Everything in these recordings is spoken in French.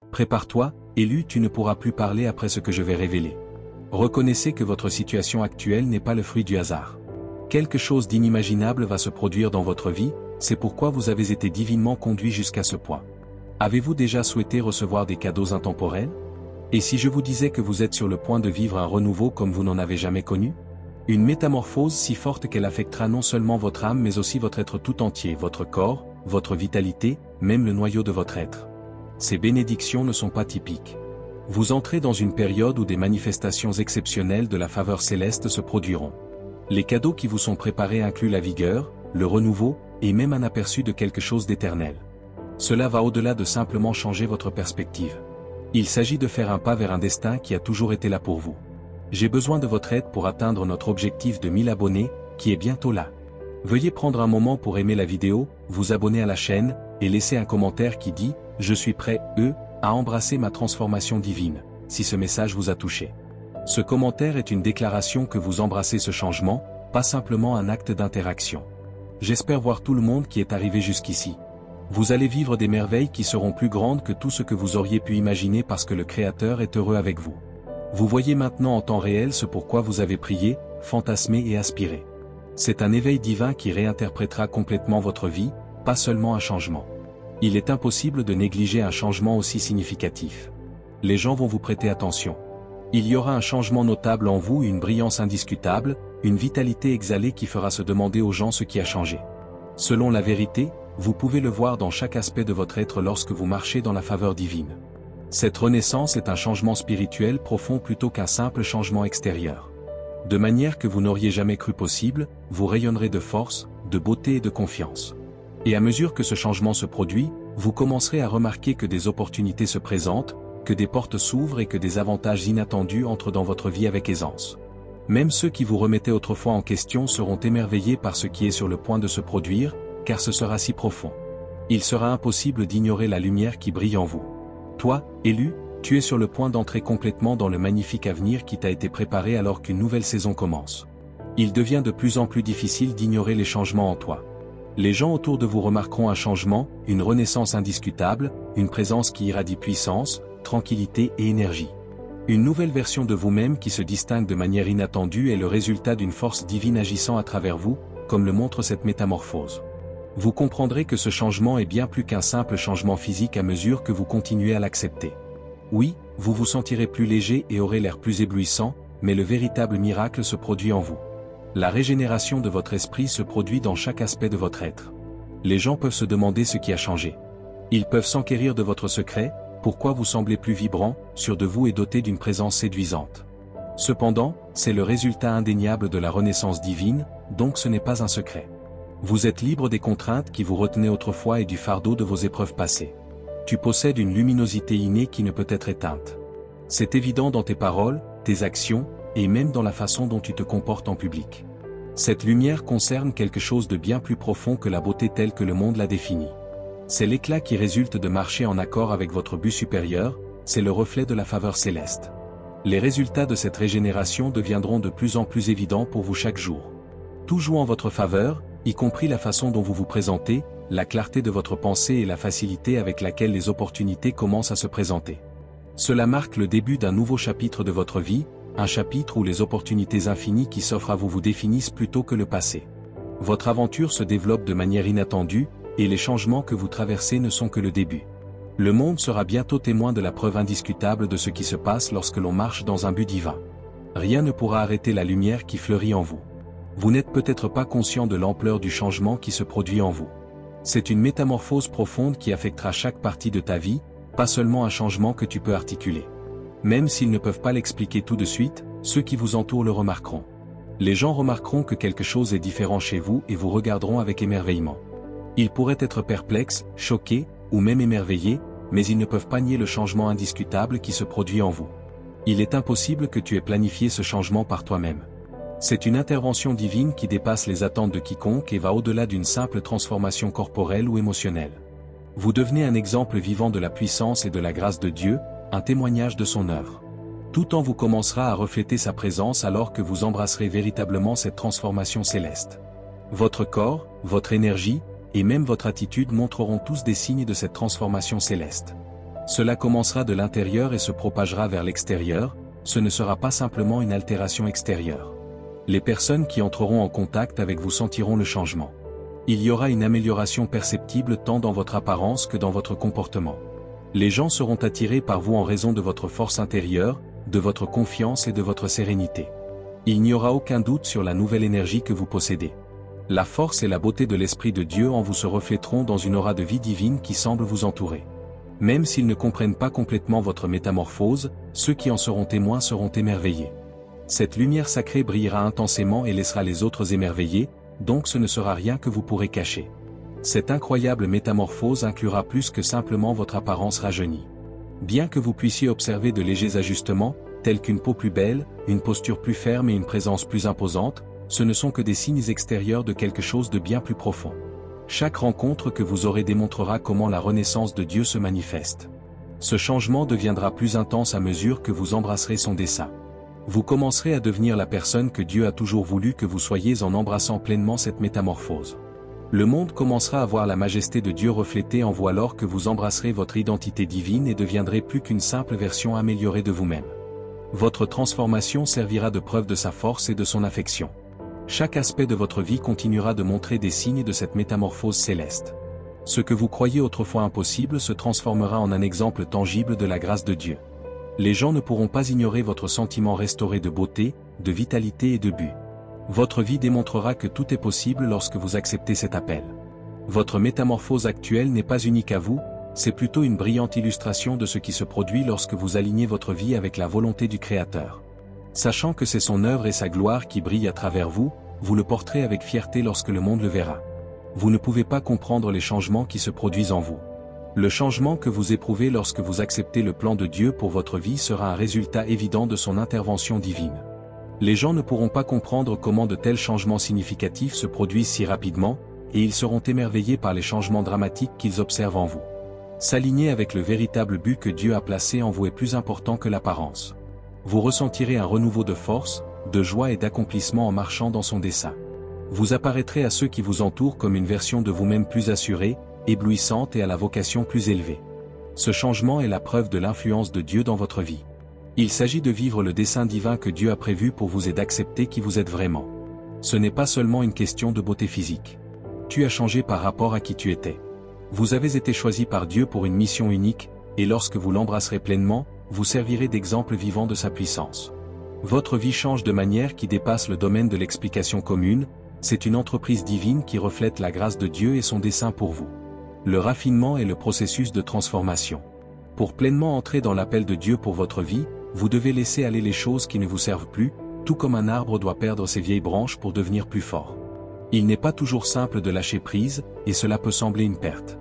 Prépare-toi, élu, tu ne pourras plus parler après ce que je vais révéler. Reconnaissez que votre situation actuelle n'est pas le fruit du hasard. Quelque chose d'inimaginable va se produire dans votre vie, c'est pourquoi vous avez été divinement conduit jusqu'à ce point. Avez-vous déjà souhaité recevoir des cadeaux intemporels? Et si je vous disais que vous êtes sur le point de vivre un renouveau comme vous n'en avez jamais connu? Une métamorphose si forte qu'elle affectera non seulement votre âme mais aussi votre être tout entier, votre corps, votre vitalité, même le noyau de votre être. Ces bénédictions ne sont pas typiques. Vous entrez dans une période où des manifestations exceptionnelles de la faveur céleste se produiront. Les cadeaux qui vous sont préparés incluent la vigueur, le renouveau, et même un aperçu de quelque chose d'éternel. Cela va au-delà de simplement changer votre perspective. Il s'agit de faire un pas vers un destin qui a toujours été là pour vous. J'ai besoin de votre aide pour atteindre notre objectif de 1000 abonnés, qui est bientôt là. Veuillez prendre un moment pour aimer la vidéo, vous abonner à la chaîne, et laisser un commentaire qui dit « Je suis prêt, à embrasser ma transformation divine », si ce message vous a touché. Ce commentaire est une déclaration que vous embrassez ce changement, pas simplement un acte d'interaction. J'espère voir tout le monde qui est arrivé jusqu'ici. Vous allez vivre des merveilles qui seront plus grandes que tout ce que vous auriez pu imaginer parce que le Créateur est heureux avec vous. Vous voyez maintenant en temps réel ce pourquoi vous avez prié, fantasmé et aspiré. C'est un éveil divin qui réinterprétera complètement votre vie, pas seulement un changement. Il est impossible de négliger un changement aussi significatif. Les gens vont vous prêter attention. Il y aura un changement notable en vous, une brillance indiscutable, une vitalité exhalée qui fera se demander aux gens ce qui a changé. Selon la vérité, vous pouvez le voir dans chaque aspect de votre être lorsque vous marchez dans la faveur divine. Cette renaissance est un changement spirituel profond plutôt qu'un simple changement extérieur. De manière que vous n'auriez jamais cru possible, vous rayonnerez de force, de beauté et de confiance. Et à mesure que ce changement se produit, vous commencerez à remarquer que des opportunités se présentent, que des portes s'ouvrent et que des avantages inattendus entrent dans votre vie avec aisance. Même ceux qui vous remettaient autrefois en question seront émerveillés par ce qui est sur le point de se produire, car ce sera si profond. Il sera impossible d'ignorer la lumière qui brille en vous. Toi, élu, tu es sur le point d'entrer complètement dans le magnifique avenir qui t'a été préparé alors qu'une nouvelle saison commence. Il devient de plus en plus difficile d'ignorer les changements en toi. Les gens autour de vous remarqueront un changement, une renaissance indiscutable, une présence qui irradie puissance, tranquillité et énergie. Une nouvelle version de vous-même qui se distingue de manière inattendue est le résultat d'une force divine agissant à travers vous, comme le montre cette métamorphose. Vous comprendrez que ce changement est bien plus qu'un simple changement physique à mesure que vous continuez à l'accepter. Oui, vous vous sentirez plus léger et aurez l'air plus éblouissant, mais le véritable miracle se produit en vous. La régénération de votre esprit se produit dans chaque aspect de votre être. Les gens peuvent se demander ce qui a changé. Ils peuvent s'enquérir de votre secret, pourquoi vous semblez plus vibrant, sûr de vous et doté d'une présence séduisante. Cependant, c'est le résultat indéniable de la renaissance divine, donc ce n'est pas un secret. Vous êtes libre des contraintes qui vous retenaient autrefois et du fardeau de vos épreuves passées. Tu possèdes une luminosité innée qui ne peut être éteinte. C'est évident dans tes paroles, tes actions, et même dans la façon dont tu te comportes en public. Cette lumière concerne quelque chose de bien plus profond que la beauté telle que le monde la définit. C'est l'éclat qui résulte de marcher en accord avec votre but supérieur, c'est le reflet de la faveur céleste. Les résultats de cette régénération deviendront de plus en plus évidents pour vous chaque jour. Tout joue en votre faveur, y compris la façon dont vous vous présentez, la clarté de votre pensée et la facilité avec laquelle les opportunités commencent à se présenter. Cela marque le début d'un nouveau chapitre de votre vie, un chapitre où les opportunités infinies qui s'offrent à vous vous définissent plutôt que le passé. Votre aventure se développe de manière inattendue, et les changements que vous traversez ne sont que le début. Le monde sera bientôt témoin de la preuve indiscutable de ce qui se passe lorsque l'on marche dans un but divin. Rien ne pourra arrêter la lumière qui fleurit en vous. Vous n'êtes peut-être pas conscient de l'ampleur du changement qui se produit en vous. C'est une métamorphose profonde qui affectera chaque partie de ta vie, pas seulement un changement que tu peux articuler. Même s'ils ne peuvent pas l'expliquer tout de suite, ceux qui vous entourent le remarqueront. Les gens remarqueront que quelque chose est différent chez vous et vous regarderont avec émerveillement. Ils pourraient être perplexes, choqués, ou même émerveillés, mais ils ne peuvent pas nier le changement indiscutable qui se produit en vous. Il est impossible que tu aies planifié ce changement par toi-même. C'est une intervention divine qui dépasse les attentes de quiconque et va au-delà d'une simple transformation corporelle ou émotionnelle. Vous devenez un exemple vivant de la puissance et de la grâce de Dieu, un témoignage de son œuvre. Tout en vous commencera à refléter sa présence alors que vous embrasserez véritablement cette transformation céleste. Votre corps, votre énergie, et même votre attitude montreront tous des signes de cette transformation céleste. Cela commencera de l'intérieur et se propagera vers l'extérieur, ce ne sera pas simplement une altération extérieure. Les personnes qui entreront en contact avec vous sentiront le changement. Il y aura une amélioration perceptible tant dans votre apparence que dans votre comportement. Les gens seront attirés par vous en raison de votre force intérieure, de votre confiance et de votre sérénité. Il n'y aura aucun doute sur la nouvelle énergie que vous possédez. La force et la beauté de l'Esprit de Dieu en vous se refléteront dans une aura de vie divine qui semble vous entourer. Même s'ils ne comprennent pas complètement votre métamorphose, ceux qui en seront témoins seront émerveillés. Cette lumière sacrée brillera intensément et laissera les autres émerveillés, donc ce ne sera rien que vous pourrez cacher. Cette incroyable métamorphose inclura plus que simplement votre apparence rajeunie. Bien que vous puissiez observer de légers ajustements, tels qu'une peau plus belle, une posture plus ferme et une présence plus imposante, ce ne sont que des signes extérieurs de quelque chose de bien plus profond. Chaque rencontre que vous aurez démontrera comment la renaissance de Dieu se manifeste. Ce changement deviendra plus intense à mesure que vous embrasserez son dessein. Vous commencerez à devenir la personne que Dieu a toujours voulu que vous soyez en embrassant pleinement cette métamorphose. Le monde commencera à voir la majesté de Dieu reflétée en vous alors que vous embrasserez votre identité divine et deviendrez plus qu'une simple version améliorée de vous-même. Votre transformation servira de preuve de sa force et de son affection. Chaque aspect de votre vie continuera de montrer des signes de cette métamorphose céleste. Ce que vous croyiez autrefois impossible se transformera en un exemple tangible de la grâce de Dieu. Les gens ne pourront pas ignorer votre sentiment restauré de beauté, de vitalité et de but. Votre vie démontrera que tout est possible lorsque vous acceptez cet appel. Votre métamorphose actuelle n'est pas unique à vous, c'est plutôt une brillante illustration de ce qui se produit lorsque vous alignez votre vie avec la volonté du Créateur. Sachant que c'est son œuvre et sa gloire qui brillent à travers vous, vous le porterez avec fierté lorsque le monde le verra. Vous ne pouvez pas comprendre les changements qui se produisent en vous. Le changement que vous éprouvez lorsque vous acceptez le plan de Dieu pour votre vie sera un résultat évident de son intervention divine. Les gens ne pourront pas comprendre comment de tels changements significatifs se produisent si rapidement, et ils seront émerveillés par les changements dramatiques qu'ils observent en vous. S'aligner avec le véritable but que Dieu a placé en vous est plus important que l'apparence. Vous ressentirez un renouveau de force, de joie et d'accomplissement en marchant dans son dessein. Vous apparaîtrez à ceux qui vous entourent comme une version de vous-même plus assurée, éblouissante et à la vocation plus élevée. Ce changement est la preuve de l'influence de Dieu dans votre vie. Il s'agit de vivre le dessein divin que Dieu a prévu pour vous et d'accepter qui vous êtes vraiment. Ce n'est pas seulement une question de beauté physique. Tu as changé par rapport à qui tu étais. Vous avez été choisi par Dieu pour une mission unique, et lorsque vous l'embrasserez pleinement, vous servirez d'exemple vivant de sa puissance. Votre vie change de manière qui dépasse le domaine de l'explication commune, c'est une entreprise divine qui reflète la grâce de Dieu et son dessein pour vous. Le raffinement est le processus de transformation. Pour pleinement entrer dans l'appel de Dieu pour votre vie, vous devez laisser aller les choses qui ne vous servent plus, tout comme un arbre doit perdre ses vieilles branches pour devenir plus fort. Il n'est pas toujours simple de lâcher prise, et cela peut sembler une perte.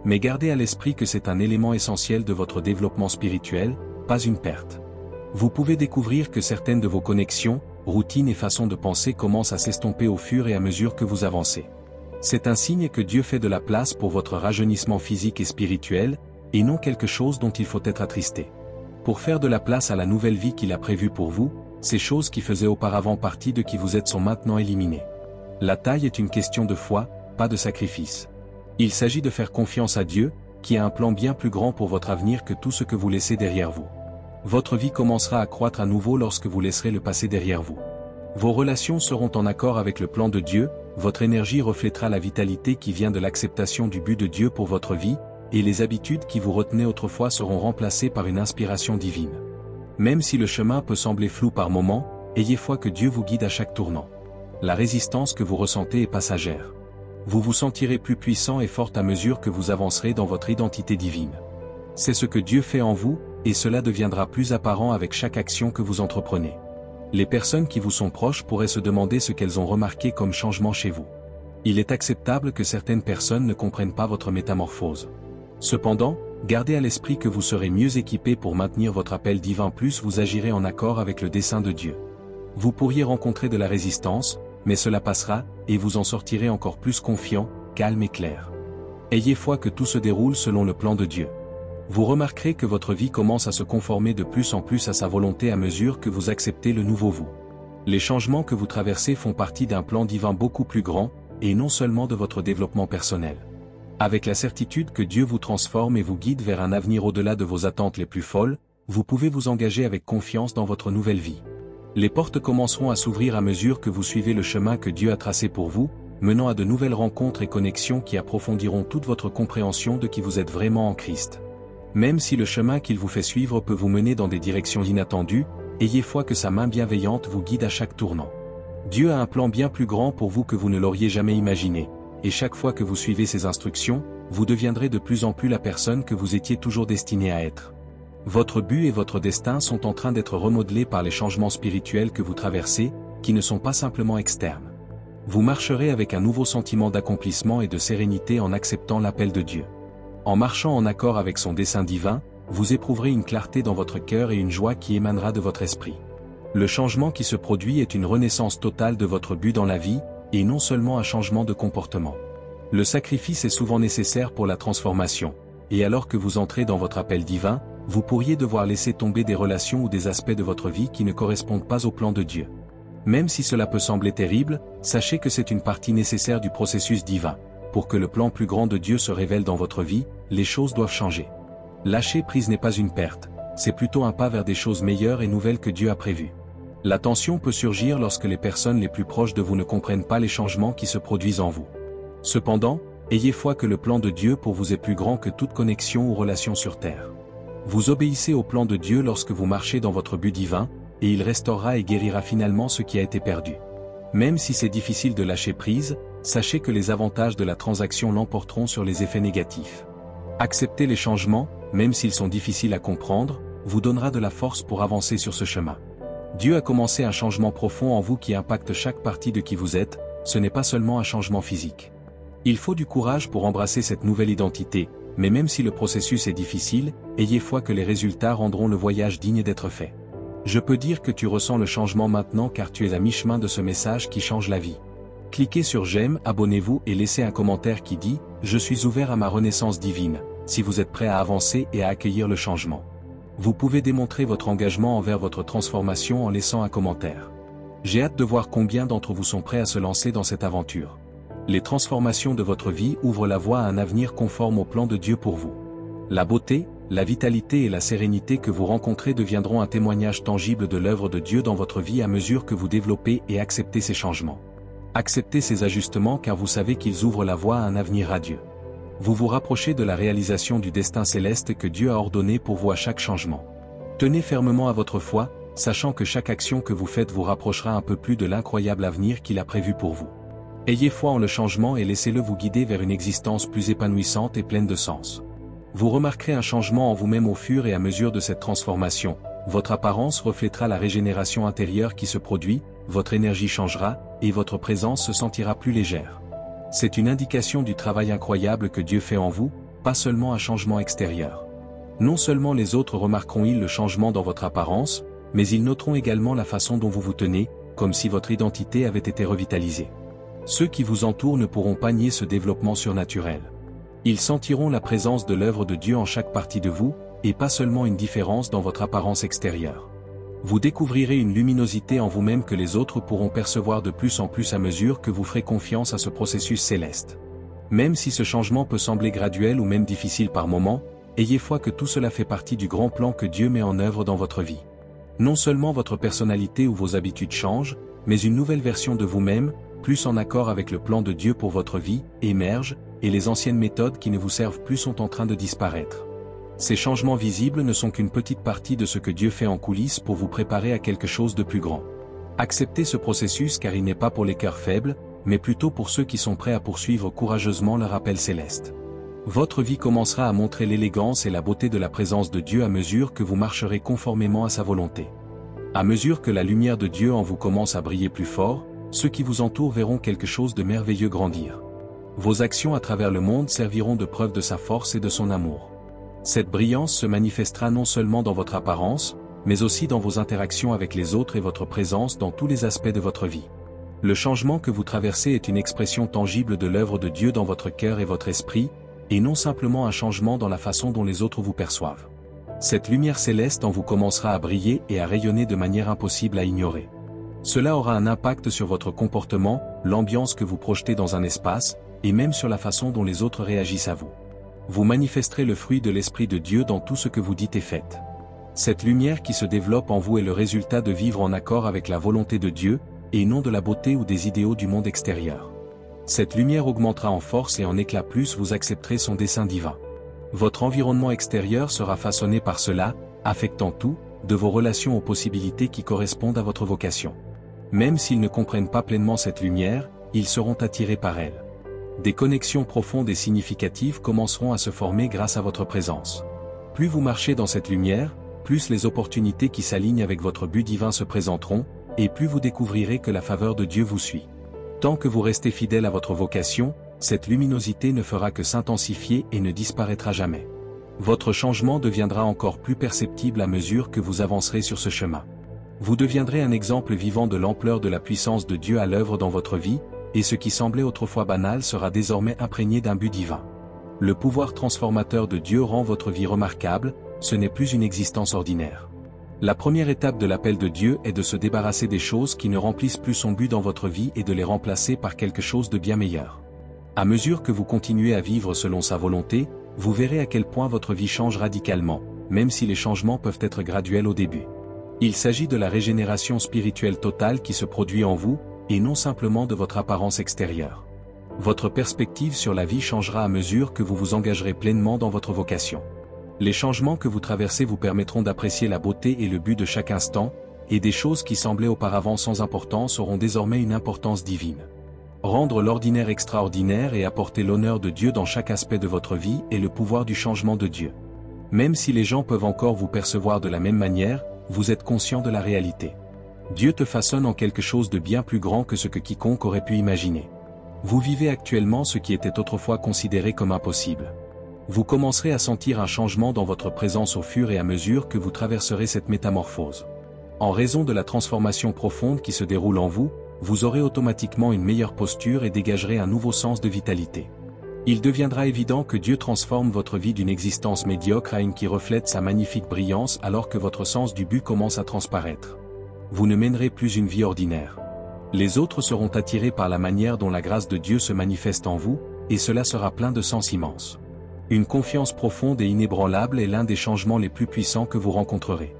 Mais gardez à l'esprit que c'est un élément essentiel de votre développement spirituel, pas une perte. Vous pouvez découvrir que certaines de vos connexions, routines et façons de penser commencent à s'estomper au fur et à mesure que vous avancez. C'est un signe que Dieu fait de la place pour votre rajeunissement physique et spirituel, et non quelque chose dont il faut être attristé. Pour faire de la place à la nouvelle vie qu'il a prévue pour vous, ces choses qui faisaient auparavant partie de qui vous êtes sont maintenant éliminées. La taille est une question de foi, pas de sacrifice. Il s'agit de faire confiance à Dieu, qui a un plan bien plus grand pour votre avenir que tout ce que vous laissez derrière vous. Votre vie commencera à croître à nouveau lorsque vous laisserez le passé derrière vous. Vos relations seront en accord avec le plan de Dieu, votre énergie reflètera la vitalité qui vient de l'acceptation du but de Dieu pour votre vie, et les habitudes qui vous retenaient autrefois seront remplacées par une inspiration divine. Même si le chemin peut sembler flou par moments, ayez foi que Dieu vous guide à chaque tournant. La résistance que vous ressentez est passagère. Vous vous sentirez plus puissant et fort à mesure que vous avancerez dans votre identité divine. C'est ce que Dieu fait en vous, et cela deviendra plus apparent avec chaque action que vous entreprenez. Les personnes qui vous sont proches pourraient se demander ce qu'elles ont remarqué comme changement chez vous. Il est acceptable que certaines personnes ne comprennent pas votre métamorphose. Cependant, gardez à l'esprit que vous serez mieux équipé pour maintenir votre appel divin plus vous agirez en accord avec le dessein de Dieu. Vous pourriez rencontrer de la résistance, mais cela passera, et vous en sortirez encore plus confiant, calme et clair. Ayez foi que tout se déroule selon le plan de Dieu. Vous remarquerez que votre vie commence à se conformer de plus en plus à sa volonté à mesure que vous acceptez le nouveau vous. Les changements que vous traversez font partie d'un plan divin beaucoup plus grand, et non seulement de votre développement personnel. Avec la certitude que Dieu vous transforme et vous guide vers un avenir au-delà de vos attentes les plus folles, vous pouvez vous engager avec confiance dans votre nouvelle vie. Les portes commenceront à s'ouvrir à mesure que vous suivez le chemin que Dieu a tracé pour vous, menant à de nouvelles rencontres et connexions qui approfondiront toute votre compréhension de qui vous êtes vraiment en Christ. Même si le chemin qu'il vous fait suivre peut vous mener dans des directions inattendues, ayez foi que sa main bienveillante vous guide à chaque tournant. Dieu a un plan bien plus grand pour vous que vous ne l'auriez jamais imaginé, et chaque fois que vous suivez ses instructions, vous deviendrez de plus en plus la personne que vous étiez toujours destiné à être. Votre but et votre destin sont en train d'être remodelés par les changements spirituels que vous traversez, qui ne sont pas simplement externes. Vous marcherez avec un nouveau sentiment d'accomplissement et de sérénité en acceptant l'appel de Dieu. En marchant en accord avec son dessein divin, vous éprouverez une clarté dans votre cœur et une joie qui émanera de votre esprit. Le changement qui se produit est une renaissance totale de votre but dans la vie, et non seulement un changement de comportement. Le sacrifice est souvent nécessaire pour la transformation, et alors que vous entrez dans votre appel divin, vous pourriez devoir laisser tomber des relations ou des aspects de votre vie qui ne correspondent pas au plan de Dieu. Même si cela peut sembler terrible, sachez que c'est une partie nécessaire du processus divin. Pour que le plan plus grand de Dieu se révèle dans votre vie, les choses doivent changer. Lâcher prise n'est pas une perte, c'est plutôt un pas vers des choses meilleures et nouvelles que Dieu a prévues. La tension peut surgir lorsque les personnes les plus proches de vous ne comprennent pas les changements qui se produisent en vous. Cependant, ayez foi que le plan de Dieu pour vous est plus grand que toute connexion ou relation sur terre. Vous obéissez au plan de Dieu lorsque vous marchez dans votre but divin, et il restaurera et guérira finalement ce qui a été perdu. Même si c'est difficile de lâcher prise, sachez que les avantages de la transaction l'emporteront sur les effets négatifs. Accepter les changements, même s'ils sont difficiles à comprendre, vous donnera de la force pour avancer sur ce chemin. Dieu a commencé un changement profond en vous qui impacte chaque partie de qui vous êtes, ce n'est pas seulement un changement physique. Il faut du courage pour embrasser cette nouvelle identité, mais même si le processus est difficile, ayez foi que les résultats rendront le voyage digne d'être fait. Je peux dire que tu ressens le changement maintenant car tu es à mi-chemin de ce message qui change la vie. Cliquez sur j'aime, abonnez-vous et laissez un commentaire qui dit « Je suis ouvert à ma renaissance divine » si vous êtes prêt à avancer et à accueillir le changement. Vous pouvez démontrer votre engagement envers votre transformation en laissant un commentaire. J'ai hâte de voir combien d'entre vous sont prêts à se lancer dans cette aventure. Les transformations de votre vie ouvrent la voie à un avenir conforme au plan de Dieu pour vous. La beauté, la vitalité et la sérénité que vous rencontrez deviendront un témoignage tangible de l'œuvre de Dieu dans votre vie à mesure que vous développez et acceptez ces changements. Acceptez ces ajustements car vous savez qu'ils ouvrent la voie à un avenir radieux. Vous vous rapprochez de la réalisation du destin céleste que Dieu a ordonné pour vous à chaque changement. Tenez fermement à votre foi, sachant que chaque action que vous faites vous rapprochera un peu plus de l'incroyable avenir qu'il a prévu pour vous. Ayez foi en le changement et laissez-le vous guider vers une existence plus épanouissante et pleine de sens. Vous remarquerez un changement en vous-même au fur et à mesure de cette transformation, votre apparence reflétera la régénération intérieure qui se produit, votre énergie changera, et votre présence se sentira plus légère. C'est une indication du travail incroyable que Dieu fait en vous, pas seulement un changement extérieur. Non seulement les autres remarqueront-ils le changement dans votre apparence, mais ils noteront également la façon dont vous vous tenez, comme si votre identité avait été revitalisée. Ceux qui vous entourent ne pourront pas nier ce développement surnaturel. Ils sentiront la présence de l'œuvre de Dieu en chaque partie de vous, et pas seulement une différence dans votre apparence extérieure. Vous découvrirez une luminosité en vous-même que les autres pourront percevoir de plus en plus à mesure que vous ferez confiance à ce processus céleste. Même si ce changement peut sembler graduel ou même difficile par moments, ayez foi que tout cela fait partie du grand plan que Dieu met en œuvre dans votre vie. Non seulement votre personnalité ou vos habitudes changent, mais une nouvelle version de vous-même, plus en accord avec le plan de Dieu pour votre vie, émerge, et les anciennes méthodes qui ne vous servent plus sont en train de disparaître. Ces changements visibles ne sont qu'une petite partie de ce que Dieu fait en coulisses pour vous préparer à quelque chose de plus grand. Acceptez ce processus car il n'est pas pour les cœurs faibles, mais plutôt pour ceux qui sont prêts à poursuivre courageusement leur appel céleste. Votre vie commencera à montrer l'élégance et la beauté de la présence de Dieu à mesure que vous marcherez conformément à sa volonté. À mesure que la lumière de Dieu en vous commence à briller plus fort, ceux qui vous entourent verront quelque chose de merveilleux grandir. Vos actions à travers le monde serviront de preuve de sa force et de son amour. Cette brillance se manifestera non seulement dans votre apparence, mais aussi dans vos interactions avec les autres et votre présence dans tous les aspects de votre vie. Le changement que vous traversez est une expression tangible de l'œuvre de Dieu dans votre cœur et votre esprit, et non simplement un changement dans la façon dont les autres vous perçoivent. Cette lumière céleste en vous commencera à briller et à rayonner de manière impossible à ignorer. Cela aura un impact sur votre comportement, l'ambiance que vous projetez dans un espace, et même sur la façon dont les autres réagissent à vous. Vous manifesterez le fruit de l'Esprit de Dieu dans tout ce que vous dites et faites. Cette lumière qui se développe en vous est le résultat de vivre en accord avec la volonté de Dieu, et non de la beauté ou des idéaux du monde extérieur. Cette lumière augmentera en force et en éclat plus vous accepterez son dessein divin. Votre environnement extérieur sera façonné par cela, affectant tout, de vos relations aux possibilités qui correspondent à votre vocation. Même s'ils ne comprennent pas pleinement cette lumière, ils seront attirés par elle. Des connexions profondes et significatives commenceront à se former grâce à votre présence. Plus vous marchez dans cette lumière, plus les opportunités qui s'alignent avec votre but divin se présenteront, et plus vous découvrirez que la faveur de Dieu vous suit. Tant que vous restez fidèle à votre vocation, cette luminosité ne fera que s'intensifier et ne disparaîtra jamais. Votre changement deviendra encore plus perceptible à mesure que vous avancerez sur ce chemin. Vous deviendrez un exemple vivant de l'ampleur de la puissance de Dieu à l'œuvre dans votre vie, et ce qui semblait autrefois banal sera désormais imprégné d'un but divin. Le pouvoir transformateur de Dieu rend votre vie remarquable, ce n'est plus une existence ordinaire. La première étape de l'appel de Dieu est de se débarrasser des choses qui ne remplissent plus son but dans votre vie et de les remplacer par quelque chose de bien meilleur. À mesure que vous continuez à vivre selon sa volonté, vous verrez à quel point votre vie change radicalement, même si les changements peuvent être graduels au début. Il s'agit de la régénération spirituelle totale qui se produit en vous, et non simplement de votre apparence extérieure. Votre perspective sur la vie changera à mesure que vous vous engagerez pleinement dans votre vocation. Les changements que vous traversez vous permettront d'apprécier la beauté et le but de chaque instant, et des choses qui semblaient auparavant sans importance auront désormais une importance divine. Rendre l'ordinaire extraordinaire et apporter l'honneur de Dieu dans chaque aspect de votre vie est le pouvoir du changement de Dieu. Même si les gens peuvent encore vous percevoir de la même manière, vous êtes conscient de la réalité. Dieu te façonne en quelque chose de bien plus grand que ce que quiconque aurait pu imaginer. Vous vivez actuellement ce qui était autrefois considéré comme impossible. Vous commencerez à sentir un changement dans votre présence au fur et à mesure que vous traverserez cette métamorphose. En raison de la transformation profonde qui se déroule en vous, vous aurez automatiquement une meilleure posture et dégagerez un nouveau sens de vitalité. Il deviendra évident que Dieu transforme votre vie d'une existence médiocre à une qui reflète sa magnifique brillance alors que votre sens du but commence à transparaître. Vous ne mènerez plus une vie ordinaire. Les autres seront attirés par la manière dont la grâce de Dieu se manifeste en vous, et cela sera plein de sens immense. Une confiance profonde et inébranlable est l'un des changements les plus puissants que vous rencontrerez.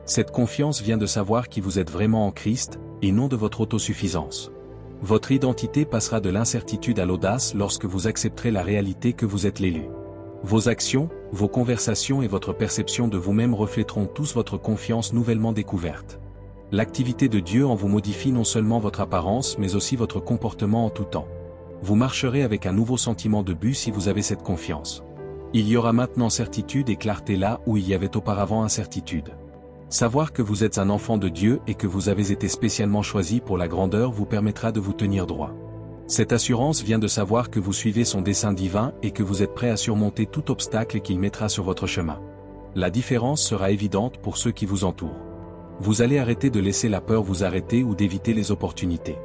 Cette confiance vient de savoir qui vous êtes vraiment en Christ, et non de votre autosuffisance. Votre identité passera de l'incertitude à l'audace lorsque vous accepterez la réalité que vous êtes l'élu. Vos actions, vos conversations et votre perception de vous-même reflèteront tous votre confiance nouvellement découverte. L'activité de Dieu en vous modifie non seulement votre apparence mais aussi votre comportement en tout temps. Vous marcherez avec un nouveau sentiment de but si vous avez cette confiance. Il y aura maintenant certitude et clarté là où il y avait auparavant incertitude. Savoir que vous êtes un enfant de Dieu et que vous avez été spécialement choisi pour la grandeur vous permettra de vous tenir droit. Cette assurance vient de savoir que vous suivez son dessein divin et que vous êtes prêt à surmonter tout obstacle qu'il mettra sur votre chemin. La différence sera évidente pour ceux qui vous entourent. Vous allez arrêter de laisser la peur vous arrêter ou d'éviter les opportunités.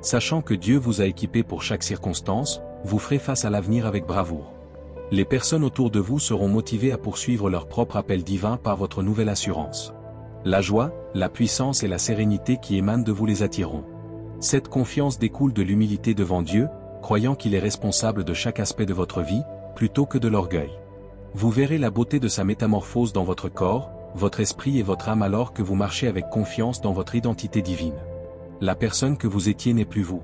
Sachant que Dieu vous a équipé pour chaque circonstance, vous ferez face à l'avenir avec bravoure. Les personnes autour de vous seront motivées à poursuivre leur propre appel divin par votre nouvelle assurance. La joie, la puissance et la sérénité qui émanent de vous les attireront. Cette confiance découle de l'humilité devant Dieu, croyant qu'il est responsable de chaque aspect de votre vie, plutôt que de l'orgueil. Vous verrez la beauté de sa métamorphose dans votre corps, votre esprit et votre âme alors que vous marchez avec confiance dans votre identité divine. La personne que vous étiez n'est plus vous.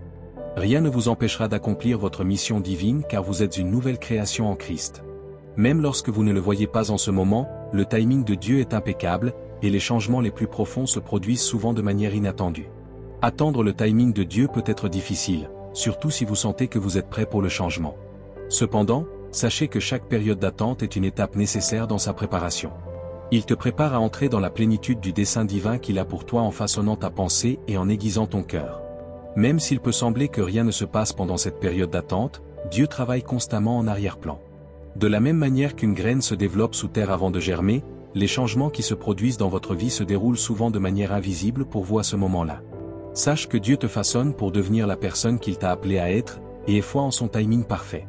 Rien ne vous empêchera d'accomplir votre mission divine car vous êtes une nouvelle création en Christ. Même lorsque vous ne le voyez pas en ce moment, le timing de Dieu est impeccable, et les changements les plus profonds se produisent souvent de manière inattendue. Attendre le timing de Dieu peut être difficile, surtout si vous sentez que vous êtes prêt pour le changement. Cependant, sachez que chaque période d'attente est une étape nécessaire dans sa préparation. Il te prépare à entrer dans la plénitude du dessein divin qu'il a pour toi en façonnant ta pensée et en aiguisant ton cœur. Même s'il peut sembler que rien ne se passe pendant cette période d'attente, Dieu travaille constamment en arrière-plan. De la même manière qu'une graine se développe sous terre avant de germer, les changements qui se produisent dans votre vie se déroulent souvent de manière invisible pour vous à ce moment-là. Sache que Dieu te façonne pour devenir la personne qu'il t'a appelé à être, et aie foi en son timing parfait.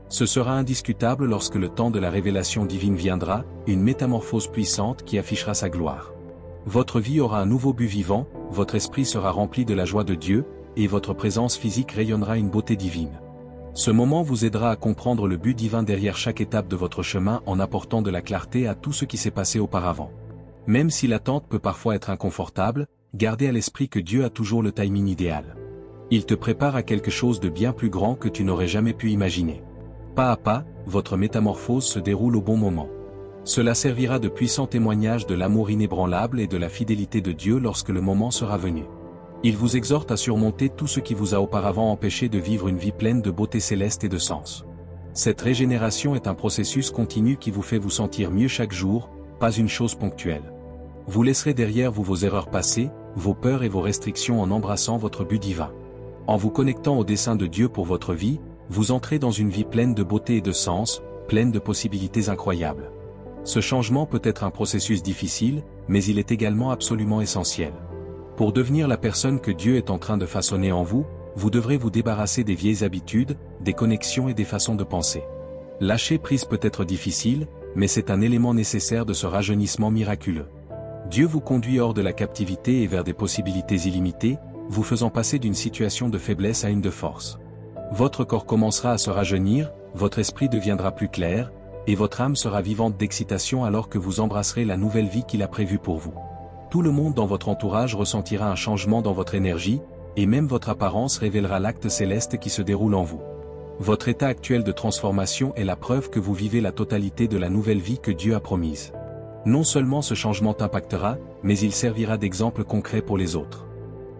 Ce sera indiscutable lorsque le temps de la révélation divine viendra, une métamorphose puissante qui affichera sa gloire. Votre vie aura un nouveau but vivant, votre esprit sera rempli de la joie de Dieu, et votre présence physique rayonnera une beauté divine. Ce moment vous aidera à comprendre le but divin derrière chaque étape de votre chemin en apportant de la clarté à tout ce qui s'est passé auparavant. Même si l'attente peut parfois être inconfortable, gardez à l'esprit que Dieu a toujours le timing idéal. Il te prépare à quelque chose de bien plus grand que tu n'aurais jamais pu imaginer. Pas à pas, votre métamorphose se déroule au bon moment. Cela servira de puissant témoignage de l'amour inébranlable et de la fidélité de Dieu lorsque le moment sera venu. Il vous exhorte à surmonter tout ce qui vous a auparavant empêché de vivre une vie pleine de beauté céleste et de sens. Cette régénération est un processus continu qui vous fait vous sentir mieux chaque jour, pas une chose ponctuelle. Vous laisserez derrière vous vos erreurs passées, vos peurs et vos restrictions en embrassant votre but divin. En vous connectant au dessein de Dieu pour votre vie, vous entrez dans une vie pleine de beauté et de sens, pleine de possibilités incroyables. Ce changement peut être un processus difficile, mais il est également absolument essentiel. Pour devenir la personne que Dieu est en train de façonner en vous, vous devrez vous débarrasser des vieilles habitudes, des connexions et des façons de penser. Lâcher prise peut être difficile, mais c'est un élément nécessaire de ce rajeunissement miraculeux. Dieu vous conduit hors de la captivité et vers des possibilités illimitées, vous faisant passer d'une situation de faiblesse à une de force. Votre corps commencera à se rajeunir, votre esprit deviendra plus clair, et votre âme sera vivante d'excitation alors que vous embrasserez la nouvelle vie qu'il a prévue pour vous. Tout le monde dans votre entourage ressentira un changement dans votre énergie, et même votre apparence révélera l'acte céleste qui se déroule en vous. Votre état actuel de transformation est la preuve que vous vivez la totalité de la nouvelle vie que Dieu a promise. Non seulement ce changement t'impactera, mais il servira d'exemple concret pour les autres.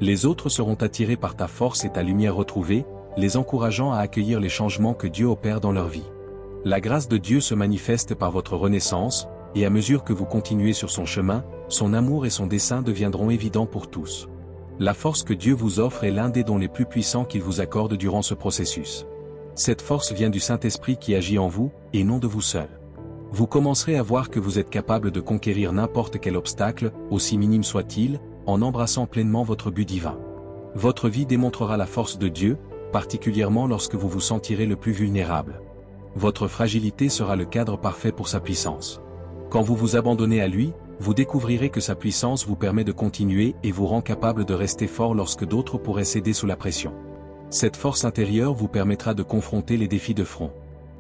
Les autres seront attirés par ta force et ta lumière retrouvée, les encourageant à accueillir les changements que Dieu opère dans leur vie. La grâce de Dieu se manifeste par votre renaissance, et à mesure que vous continuez sur son chemin, son amour et son dessein deviendront évidents pour tous. La force que Dieu vous offre est l'un des dons les plus puissants qu'il vous accorde durant ce processus. Cette force vient du Saint-Esprit qui agit en vous, et non de vous seul. Vous commencerez à voir que vous êtes capable de conquérir n'importe quel obstacle, aussi minime soit-il, en embrassant pleinement votre but divin. Votre vie démontrera la force de Dieu, particulièrement lorsque vous vous sentirez le plus vulnérable. Votre fragilité sera le cadre parfait pour sa puissance. Quand vous vous abandonnez à lui, vous découvrirez que sa puissance vous permet de continuer et vous rend capable de rester fort lorsque d'autres pourraient céder sous la pression. Cette force intérieure vous permettra de confronter les défis de front.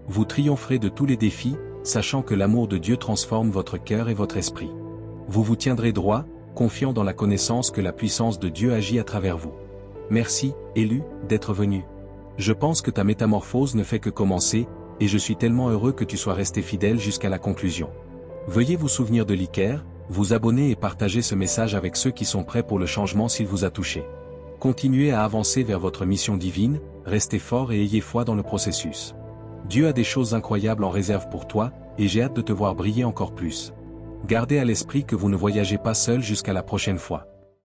Vous triompherez de tous les défis, sachant que l'amour de Dieu transforme votre cœur et votre esprit. Vous vous tiendrez droit, confiant dans la connaissance que la puissance de Dieu agit à travers vous. Merci, élu, d'être venu. Je pense que ta métamorphose ne fait que commencer, et je suis tellement heureux que tu sois resté fidèle jusqu'à la conclusion. Veuillez vous souvenir de l'ICARE, vous abonner et partager ce message avec ceux qui sont prêts pour le changement s'il vous a touché. Continuez à avancer vers votre mission divine, restez fort et ayez foi dans le processus. Dieu a des choses incroyables en réserve pour toi, et j'ai hâte de te voir briller encore plus. Gardez à l'esprit que vous ne voyagez pas seul jusqu'à la prochaine fois.